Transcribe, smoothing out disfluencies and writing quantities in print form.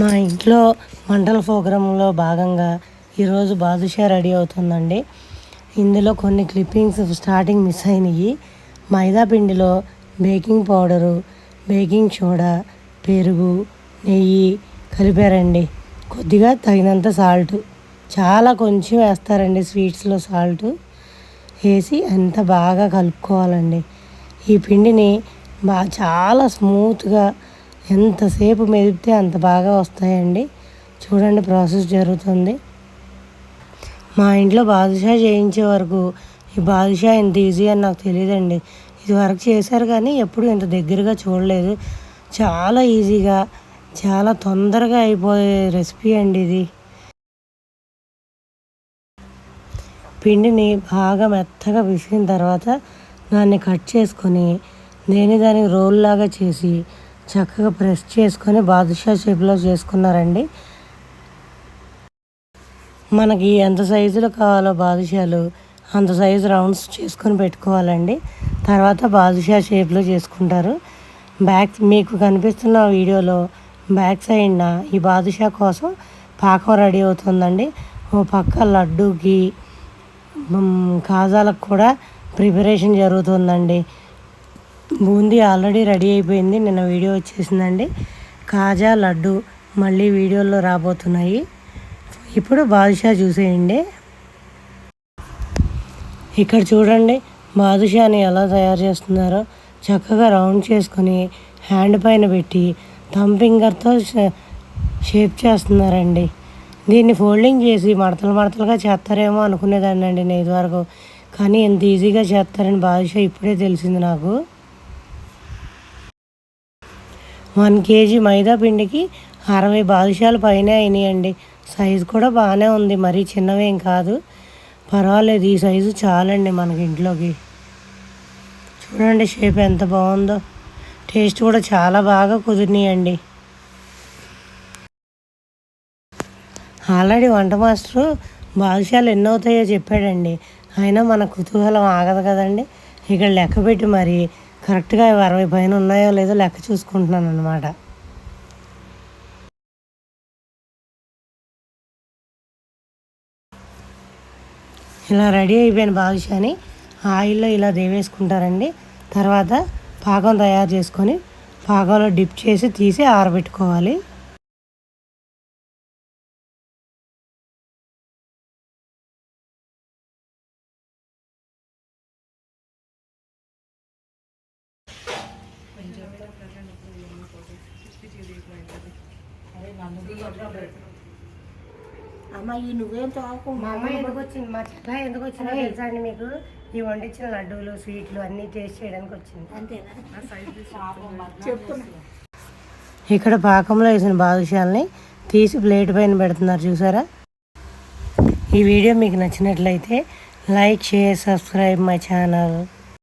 మా ఇంట్లో వంటల ప్రోగ్రాంలో భాగంగా ఈరోజు బాదుషా రెడీ అవుతుందండి. ఇందులో కొన్ని క్లిప్పింగ్స్ స్టార్టింగ్ మిస్ అయినాయి. మైదా పిండిలో బేకింగ్ పౌడరు, బేకింగ్ సోడా, పెరుగు, నెయ్యి కలిపారండి. కొద్దిగా తగినంత సాల్ట్, చాలా కొంచెం వేస్తారండి స్వీట్స్లో సాల్ట్ వేసి అంత బాగా కలుపుకోవాలండి. ఈ పిండిని చాలా స్మూత్గా ఎంతసేపు మెదిపితే అంత బాగా వస్తాయండి. చూడండి ప్రాసెస్ జరుగుతుంది. మా ఇంట్లో బాదుషా చేయించే వరకు ఈ బాదుషా ఇంత ఈజీ అని నాకు తెలియదండి. ఇది వరకు చేశారు కానీ ఎప్పుడు ఇంత దగ్గరగా చూడలేదు. చాలా ఈజీగా చాలా తొందరగా అయిపోయే రెసిపీ అండి ఇది. పిండిని బాగా మెత్తగా పిసికిన తర్వాత దాన్ని కట్ చేసుకొని దానికి రోల్ లాగా చేసి చక్కగా ప్రెస్ చేసుకొని బాదుషా షేప్లో చేసుకున్నారండి. మనకి ఎంత సైజులో కావాలో బాదుషాలు అంత సైజు రౌండ్స్ చేసుకొని పెట్టుకోవాలండి. తర్వాత బాదుషా షేప్లో చేసుకుంటారు. మీకు కనిపిస్తున్న వీడియోలో బ్యాక్ సైడ్న ఈ బాదుషా కోసం పాకం రెడీ అవుతుందండి. ఓ పక్క లడ్డూకి కాజాలకు కూడా ప్రిపరేషన్ జరుగుతుందండి. బూందీ ఆల్రెడీ రెడీ అయిపోయింది, నిన్న వీడియో వచ్చేసిందండి. కాజా, లడ్డు మళ్ళీ వీడియోలో రాబోతున్నాయి. ఇప్పుడు బాదుషా చూసేయండి. ఇక్కడ చూడండి బాదుషాని ఎలా తయారు చేస్తున్నారో. చక్కగా రౌండ్ చేసుకొని హ్యాండ్ పైన పెట్టి థంబ్ ఫింగర్తో షేప్ చేస్తున్నారండి. దీన్ని ఫోల్డింగ్ చేసి మడతలుగా చేస్తారేమో అనుకునేదాన్ని అండి నేను ఇదివరకు. కానీ ఎంత ఈజీగా చేస్తారని బాదుషా ఇప్పుడే తెలిసింది నాకు. 1 kg మైదా పిండికి 60 బాదుషాలు పైన అయినాయండి. సైజు కూడా బాగానే ఉంది, మరీ చిన్నవేం కాదు, పర్వాలేదు. ఈ సైజు చాలండి మనకి ఇంట్లోకి. చూడండి షేప్ ఎంత బాగుందో. టేస్ట్ కూడా చాలా బాగా కుదిరినాయండి. ఆల్రెడీ వంట మాస్టరు బాదుషాలు ఎన్ని అవుతాయో చెప్పాడండి. అయినా మన కుతూహలం ఆగదు కదండి. ఇక్కడ లెక్క పెట్టి మరి కరెక్ట్గా 60 పైన ఉన్నాయో లేదో లెక్క చూసుకుంటున్నాను అనమాట. ఇలా రెడీ అయిపోయిన బాదుషాని ఆయిల్లో ఇలా దేవేసుకుంటారండి. తర్వాత పాకం తయారు చేసుకొని పాకంలో డిప్ చేసి తీసి ఆరబెట్టుకోవాలి. అమ్మ ఈ నువ్వేం చదువుకో. మా అమ్మ ఎందుకు వచ్చింది, మా చెట్ల ఎందుకు వచ్చిందో తెలుసా అండి మీకు? ఈ వండించిన లడ్డూలు, స్వీట్లు అన్నీ టేస్ట్ చేయడానికి వచ్చింది. అంతేనా? చెప్తున్నా. ఇక్కడ పాకంలో వేసిన బాదుషాలని తీసి ప్లేట్ పైన పెడుతున్నారు చూసారా. ఈ వీడియో మీకు నచ్చినట్లయితే like, share, subscribe my channel.